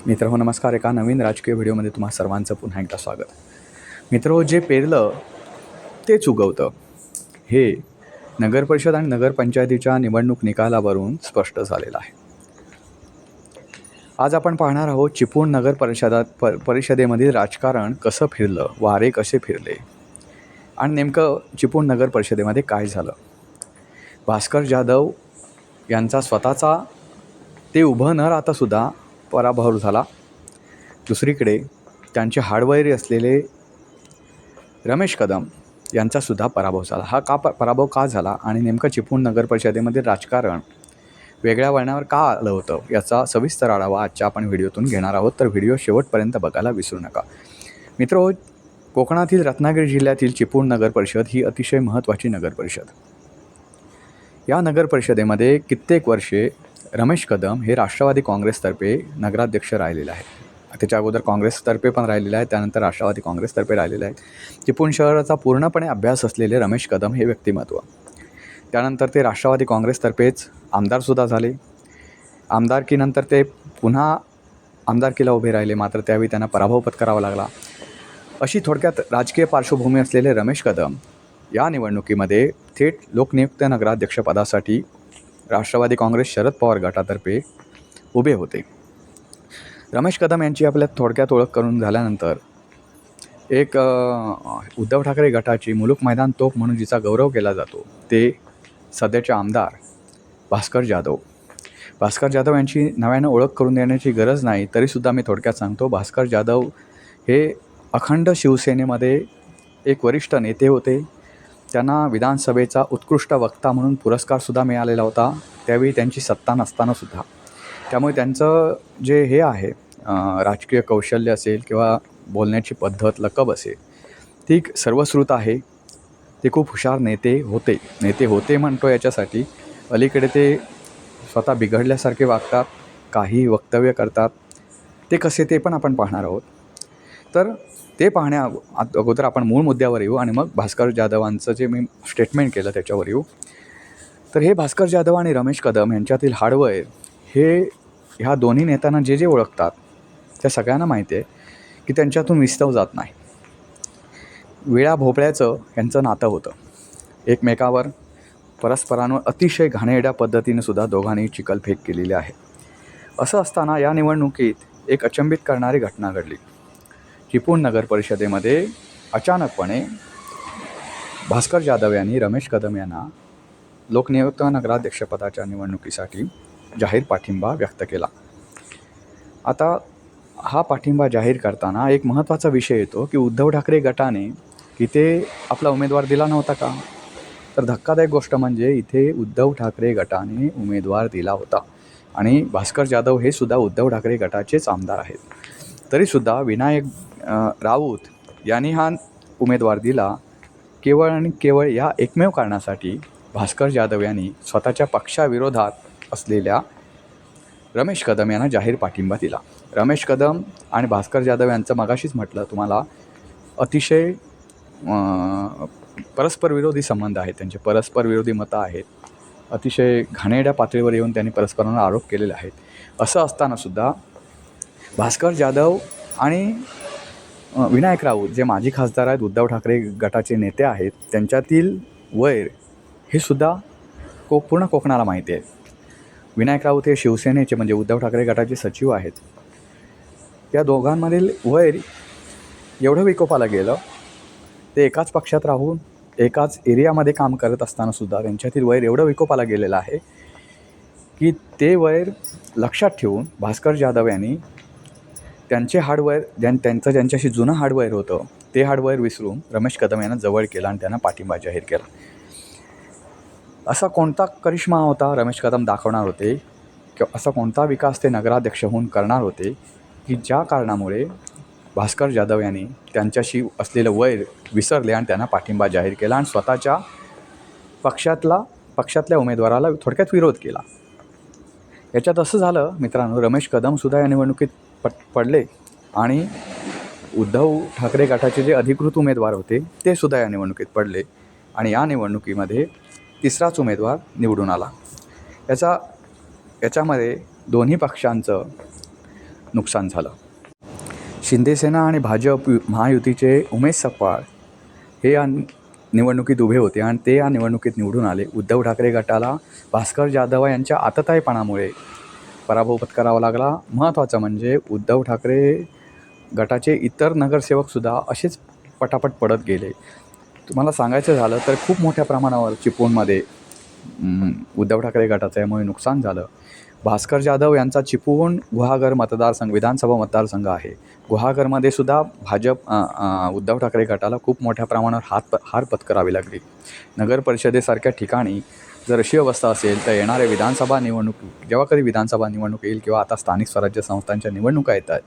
मित्रहो नमस्कार. एका नवीन राजकीय व्हिडिओमध्ये तुम्हा सर्वांचं पुन्हा एकदा स्वागत. मित्रहो, जे पेरलं तेच उगवतं हे नगरपरिषद आणि नगरपंचायतीच्या निवडणूक निकालावरून स्पष्ट झालेलं आहे. आज आपण पाहणार आहोत चिपळूण नगर परिषदेमधील राजकारण कसं फिरलं, वारे कसे फिरले आणि नेमकं चिपळूण नगर परिषदेमध्ये काय झालं. भास्कर जाधव यांचा स्वतःचा ते उभं न राहतासुद्धा पराभव झाला. दुसरीकडे त्यांचे हाडवैरी असलेले रमेश कदम यांचासुद्धा पराभव झाला. हा पराभव का झाला आणि नेमकं चिपळूण नगर परिषदेमध्ये राजकारण वेगळ्या वळणावर का आलं होतं याचा सविस्तर आढावा आजच्या आपण व्हिडिओतून घेणार आहोत. तर व्हिडिओ शेवटपर्यंत बघायला विसरू नका. मित्रहो, कोकणातील रत्नागिरी जिल्ह्यातील चिपळूण नगर परिषद ही अतिशय महत्त्वाची नगर परिषद. या नगर परिषदेमध्ये कित्येक वर्षे रमेश कदम हे राष्ट्रवादी काँग्रेसतर्फे नगराध्यक्ष राहिलेले आहेत. त्याच्या अगोदर काँग्रेसतर्फे पण राहिलेले आहेत, त्यानंतर राष्ट्रवादी काँग्रेसतर्फे राहिलेले आहेत. चिपळूण शहराचा पूर्णपणे अभ्यास असलेले रमेश कदम हे व्यक्तिमत्व. त्यानंतर ते राष्ट्रवादी काँग्रेसतर्फेच आमदारसुद्धा झाले. आमदारकीनंतर ते पुन्हा आमदारकीला उभे राहिले, मात्र त्यावेळी त्यांना पराभव पत्करावा लागला. अशी थोडक्यात राजकीय पार्श्वभूमी असलेले रमेश कदम या निवडणुकीमध्ये थेट लोकनियुक्त नगराध्यक्षपदासाठी राष्ट्रवादी काँग्रेस शरद पवार गटातर्फे उभे होते. रमेश कदम यांची आपल्या थोडक्यात ओळख करून झाल्यानंतर एक उद्धव ठाकरे गटाची मुलुक मैदान तोफ म्हणून जिचा गौरव केला जातो ते सध्याचे आमदार भास्कर जाधव यांची नव्यानं ओळख करून देण्याची गरज नाही, तरीसुद्धा मी थोडक्यात सांगतो. भास्कर जाधव हे अखंड शिवसेनेमध्ये एक वरिष्ठ नेते होते. त्यांना विधानसभेचा उत्कृष्ट वक्ता म्हणून पुरस्कारसुद्धा मिळालेला होता, त्यावेळी त्यांची सत्ता नसतानासुद्धा. त्यामुळे त्यांचं जे हे आहे राजकीय कौशल्य असेल किंवा बोलण्याची पद्धत, लकब असेल, ती सर्वश्रुत आहे. ते खूप हुशार नेते होते म्हणतो याच्यासाठी अलीकडे ते स्वतः बिघडल्यासारखे वागतात, काही वक्तव्य करतात. ते कसे ते पण आपण पाहणार आहोत. तर ते पाहण्या अगोदर आपण मूळ मुद्द्यावर येऊ आणि मग भास्कर जाधवांचं जे मी स्टेटमेंट केलं त्याच्यावर येऊ. तर हे भास्कर जाधव आणि रमेश कदम यांच्यातील हाडवैर हे ह्या दोन्ही नेत्यांना जे ओळखतात त्या सगळ्यांना माहिती आहे की त्यांच्यातून विस्तव जात नाही. विळा भोपळ्याचं यांचं नातं होतं. एकमेकावर परस्परांवर अतिशय घाणेरड्या पद्धतीने सुद्धा दोघांनी चिखलफेक केलेली आहे. असं असताना या निवडणुकीत एक अचंबित करणारी घटना घडली. चिपळूण नगर परिषदेमध्ये अचानकपणे भास्कर जाधव यांनी रमेश कदम यांना लोकनियुक्त नगराध्यक्षपदाच्या निवडणुकीसाठी जाहीर पाठिंबा व्यक्त केला. आता हा पाठिंबा जाहीर करताना एक महत्त्वाचा विषय येतो की उद्धव ठाकरे गटाने इथे आपला उमेदवार दिला नव्हता का? तर धक्कादायक गोष्ट म्हणजे इथे उद्धव ठाकरे गटाने उमेदवार दिला होता आणि भास्कर जाधव हे सुद्धा उद्धव ठाकरे गटाचेच आमदार आहेत. तरीसुद्धा विनायक राऊत यांनी हा उमेदवार दिला केवळ आणि केवळ या एकमेव कारणासाठी. भास्कर जाधव यांनी स्वतःच्या पक्षाविरोधात असलेल्या रमेश कदम यांना जाहीर पाठिंबा दिला. रमेश कदम आणि भास्कर जाधव यांचं मगाशीच म्हटलं तुम्हाला अतिशय परस्पर विरोधी संबंध आहेत, त्यांचे परस्पर विरोधी मतं आहेत. अतिशय घाणेरड्या पातळीवर येऊन त्यांनी परस्परांना आरोप केलेले आहेत. असं असतानासुद्धा भास्कर जाधव आणि विनायक राऊत जे माजी खासदार आहेत, उद्धव ठाकरे गटाचे नेते आहेत, त्यांच्यातील वैर हे सुद्धा पूर्ण कोकणाला माहिती आहे. विनायक राऊत हे शिवसेनेचे म्हणजे उद्धव ठाकरे गटाचे सचिव आहेत. या दोघांमधील वैर एवढं विकोपाला गेलं, ते एकाच पक्षात राहून एकाच एरियामध्ये काम करत असतानासुद्धा त्यांच्यातील वैर एवढं विकोपाला गेलेलं आहे की ते वैर लक्षात ठेवून भास्कर जाधव यांनी त्यांचे हाडवैर ज्यांच्याशी जुनं हाडवैर होतं ते हाडवैर विसरून रमेश कदम यांना जवळ केला आणि त्यांना पाठिंबा जाहीर केला. असा कोणता करिश्मा होता रमेश कदम दाखवणार होते किंवा असा कोणता विकास ते नगराध्यक्ष होऊन करणार होते की ज्या कारणामुळे भास्कर जाधव यांनी त्यांच्याशी असलेलं वैर विसरले आणि त्यांना पाठिंबा जाहीर केला आणि स्वतःच्या पक्षातल्या उमेदवाराला थोडक्यात विरोध केला. याच्यात असं झालं मित्रांनो, रमेश कदमसुद्धा या निवडणुकीत पडले आणि उद्धव ठाकरे गटाचे जे अधिकृत उमेदवार होते ते सुद्धा या निवडणुकीत पडले आणि या निवडणुकीमध्ये तिसराच उमेदवार निवडून आला. याच्यामध्ये दोन्ही पक्षांचं नुकसान झालं. शिंदेसेना आणि भाजप महायुतीचे उमेश सपकाळ हे या निवडणुकीत उभे होते आणि ते या निवडणुकीत निवडून आले. उद्धव ठाकरे गटाला भास्कर जाधव यांच्या आतताईपणामुळे पराभव पत्करावा लागला. महत्त्वाचं म्हणजे उद्धव ठाकरे गटाचे इतर नगरसेवकसुद्धा असेच पटापट पडत गेले. तुम्हाला सांगायचं झालं तर खूप मोठ्या प्रमाणावर चिपळूणमध्ये उद्धव ठाकरे गटाचं यामुळे नुकसान झालं. भास्कर जाधव यांचा चिपळूण गुहागर मतदारसंघ विधानसभा मतदारसंघ आहे. गुहागरमध्ये सुद्धा भाजप उद्धव ठाकरे गटाला खूप मोठ्या प्रमाणावर हार पत्करावी लागली. नगर परिषदेसारख्या ठिकाणी जर अशी अवस्था असेल तर येणाऱ्या विधानसभा निवडणूक जेव्हा कधी विधानसभा निवडणूक येईल किंवा आता स्थानिक स्वराज्य संस्थांच्या निवडणुका येतात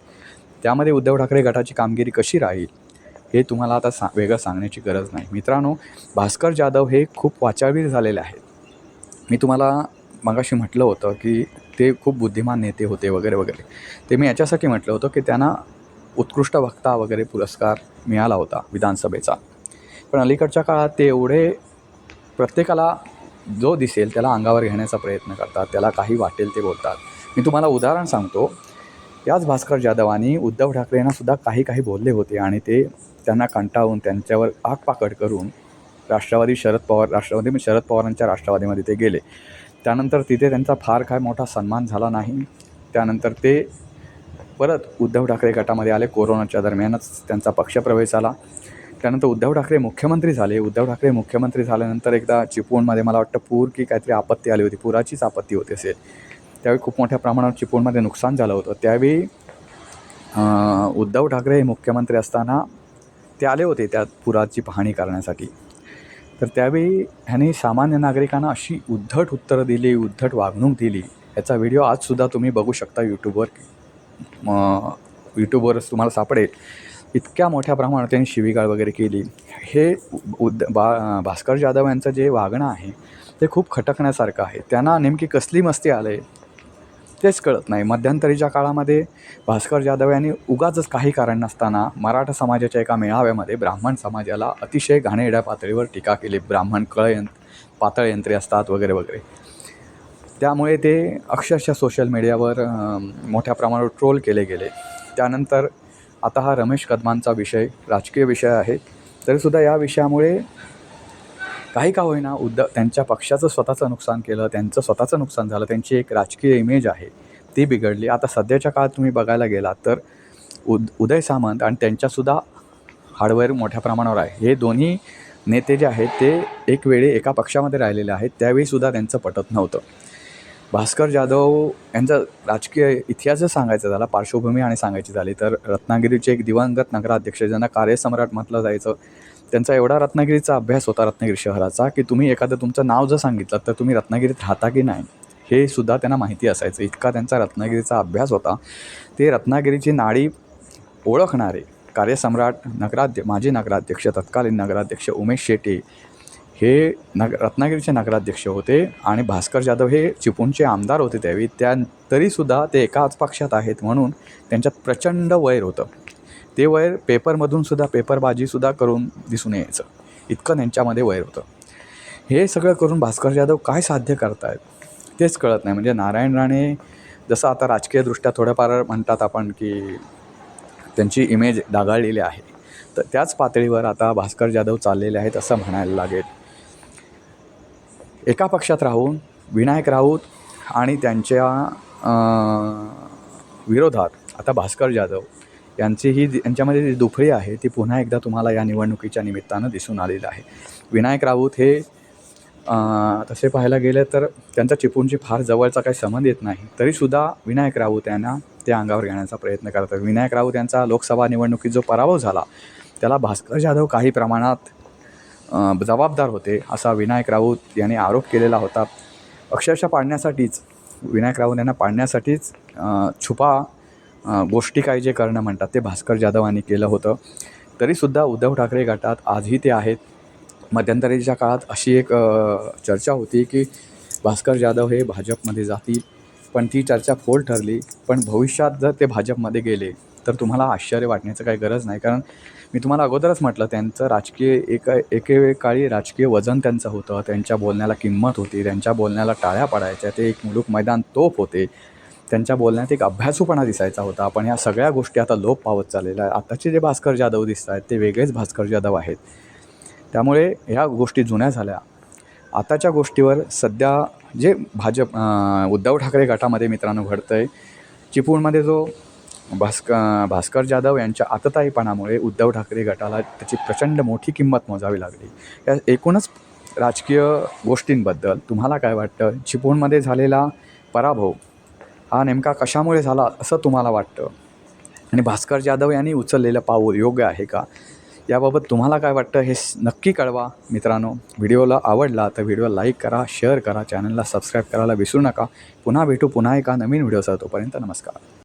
त्यामध्ये उद्धव ठाकरे गटाची कामगिरी कशी राहील हे तुम्हाला आता वेगळं सांगण्याची गरज नाही. मित्रांनो, भास्कर जाधव हे खूप वाचाळवीर झालेले आहेत. मी तुम्हाला मगाशी म्हटलं होतं की ते खूप बुद्धिमान नेते होते वगैरे वगैरे. ते मी याच्यासाठी म्हटलं होतं की त्यांना उत्कृष्ट वक्ता वगैरे पुरस्कार मिळाला होता विधानसभेचा. पण अलीकडच्या काळात ते एवढे प्रत्येकाला जो दिसेल त्याला अंगावर घेण्याचा प्रयत्न करतात, त्याला काही वाटेल ते बोलतात. मी तुम्हाला उदाहरण सांगतो. याच भास्कर जाधवांनी उद्धव ठाकरेंनासुद्धा काही बोलले होते आणि ते त्यांना कंटाळून त्यांच्यावर आगपाखड करून राष्ट्रवादी शरद पवारांच्या राष्ट्रवादीमध्ये ते गेले. त्यानंतर तिथे त्यांचा फार काय मोठा सन्मान झाला नाही. त्यानंतर ते परत उद्धव ठाकरे गटामध्ये आले. कोरोनाच्या दरम्यानच त्यांचा पक्षप्रवेश झाला. त्यानंतर उद्धव ठाकरे मुख्यमंत्री झाले. उद्धव ठाकरे मुख्यमंत्री झाल्यानंतर एकदा चिपळूणमध्ये मला वाटतं पूर की काहीतरी आपत्ती आली होती, पुराचीच आपत्ती होती असेल. त्यावेळी खूप मोठ्या प्रमाणावर चिपळूणमध्ये नुकसान झालं होतं. त्यावेळी उद्धव ठाकरे हे मुख्यमंत्री असताना ते आले होते त्या पुराची पाहणी करण्यासाठी. तर त्यावेळी ह्यांनी सामान्य नागरिकांना अशी उद्धट उत्तरं दिली, उद्धट वागणूक दिली. याचा व्हिडिओ आजसुद्धा तुम्ही बघू शकता यूट्यूबवरच तुम्हाला सापडेल. इतक्या मोठ्या प्रमाणात त्यांनी शिवीगाळ वगैरे केली. हे भास्कर जाधव यांचं जे वागणं आहे ते खूप खटकण्यासारखं आहे. त्यांना नेमकी कसली मस्ती आले तेच कळत नाही. मध्यंतरीच्या काळामध्ये भास्कर जाधव यांनी उगाचच काही कारण नसताना मराठा समाजाच्या एका मेळाव्यामध्ये ब्राह्मण समाजाला अतिशय घाणेरड्या पातळीवर टीका केली. ब्राह्मण पातळ यंत्रे असतात वगैरे वगैरे. त्यामुळे ते अक्षरशः सोशल मीडियावर मोठ्या प्रमाणावर ट्रोल केले गेले. त्यानंतर आता हा रमेश कदमांचा विषय राजकीय विषय आहे, तरीसुद्धा या विषयामुळे काही का होईना त्यांच्या पक्षाचं स्वतःचं नुकसान केलं, त्यांचं स्वतःचं नुकसान झालं. त्यांची एक राजकीय इमेज आहे ती बिघडली. आता सध्याच्या काळात तुम्ही बघायला गेलात तर उदय सामंत आणि त्यांच्यासुद्धा हार्डवेअर मोठ्या प्रमाणावर आहे. हे दोन्ही नेते जे आहेत ते एक वेळी एका पक्षामध्ये राहिलेले आहेत. त्यावेळीसुद्धा त्यांचं पटत नव्हतं. भास्कर जाधव यांचा राजकीय इतिहास जर सांगायचा झाला, पार्श्वभूमी आणि सांगायची झाली तर रत्नागिरीचे एक दिवंगत नगराध्यक्ष ज्यांना कार्यसम्राट म्हटलं जायचं, त्यांचा एवढा रत्नागिरीचा अभ्यास होता रत्नागिरी शहराचा की तुम्ही एखादं तुमचं नाव जर सांगितलं तर तुम्ही रत्नागिरीत राहता की नाही हे सुद्धा त्यांना माहिती असायचं. इतका त्यांचा रत्नागिरीचा अभ्यास होता. ते रत्नागिरीची नाडी ओळखणारे कार्यसम्राट माजी नगराध्यक्ष तत्कालीन नगराध्यक्ष उमेश शेटे हे रत्नागिरीचे नगराध्यक्ष होते आणि भास्कर जाधव हे चिपळूणचे आमदार होते त्यावेळी. तरीसुद्धा ते एकाच पक्षात आहेत म्हणून त्यांच्यात प्रचंड वैर होतं. ते वैर पेपरमधूनसुद्धा पेपरबाजीसुद्धा करून दिसून यायचं, इतकं त्यांच्यामध्ये वैर होतं. हे सगळं करून भास्कर जाधव काय साध्य करतायत तेच कळत नाही. म्हणजे नारायण राणे जसं आता राजकीयदृष्ट्या थोडंफार म्हणतात आपण की त्यांची इमेज डागाळलेली आहे, तर त्याच पातळीवर आता भास्कर जाधव चाललेले आहेत असं म्हणायला लागेल. एका पक्षात राहून विनायक राऊत आणि त्यांच्या विरोधात आता भास्कर जाधव यांच्यामध्ये जी दुफळी आहे ती पुन्हा एकदा तुम्हाला या निवडणुकीच्या निमित्तानं दिसून आलेलं आहे. विनायक राऊत हे तसे पाहायला गेले तर त्यांचा चिपळूणची फार जवळचा काही संबंध येत नाही, तरीसुद्धा विनायक राऊत यांना ते अंगावर घेण्याचा प्रयत्न करतात. विनायक राऊत यांचा लोकसभा निवडणुकीत जो पराभव झाला त्याला भास्कर जाधव काही प्रमाणात जबाबदार होते असा विनायक राऊत यांनी आरोप केलेला होता. अक्षरशः पाडण्यासाठीच विनायक राऊत यांना पाडण्यासाठीच छुपा गोष्टी काही जे करणं म्हणतात ते भास्कर जाधवांनी केलं होतं. तरीसुद्धा उद्धव ठाकरे गटात आजही ते आहेत. मध्यंतरीच्या काळात अशी एक चर्चा होती की भास्कर जाधव हे भाजपमध्ये जातील, पण ती चर्चा फोल ठरली. पण भविष्यात जर ते भाजपमध्ये गेले तर तुम्हाला आश्चर्य वाटण्याचं काही गरज नाही, कारण मी तुम्हाला अगोदरच म्हटलं त्यांचं राजकीय एकेकाळी राजकीय वजन त्यांचं होतं. त्यांच्या बोलण्याला किंमत होती, त्यांच्या बोलण्याला टाळ्या पडायच्या. ते एक मुलूक मैदान तोफ होते. त्यांच्या बोलण्यात एक अभ्यासूपणा दिसायचा होता. पण ह्या सगळ्या गोष्टी आता लोप पावत चाललेल्या आहेत. आताचे जे भास्कर जाधव दिसत आहेत ते वेगळेच भास्कर जाधव आहेत. त्यामुळे ह्या गोष्टी जुन्या झाल्या. आताच्या गोष्टीवर सध्या जे उद्धव ठाकरे गटामध्ये मित्रांनो घडतं आहे, चिपळूणमध्ये जो भास्कर जाधव यांच्या आतताईपणामुळे उद्धव ठाकरे गटाला त्याची प्रचंड मोठी किंमत मोजावी लागली. या एकूणच राजकीय गोष्टींबद्दल तुम्हाला काय वाटतं? चिपळूणमध्ये झालेला पराभव हा नेमका कशामुळे झाला असं तुम्हाला वाटतं? आणि भास्कर जाधव यांनी उचललेलं पाऊल योग्य आहे का? याबाबत तुम्हाला काय वाटतं हे नक्की कळवा मित्रांनो. व्हिडिओला आवडला तर व्हिडिओला लाईक करा, शेअर करा, चॅनलला सबस्क्राईब करायला विसरू नका. पुन्हा भेटू पुन्हा एका नवीन व्हिडिओसह. तोपर्यंत नमस्कार.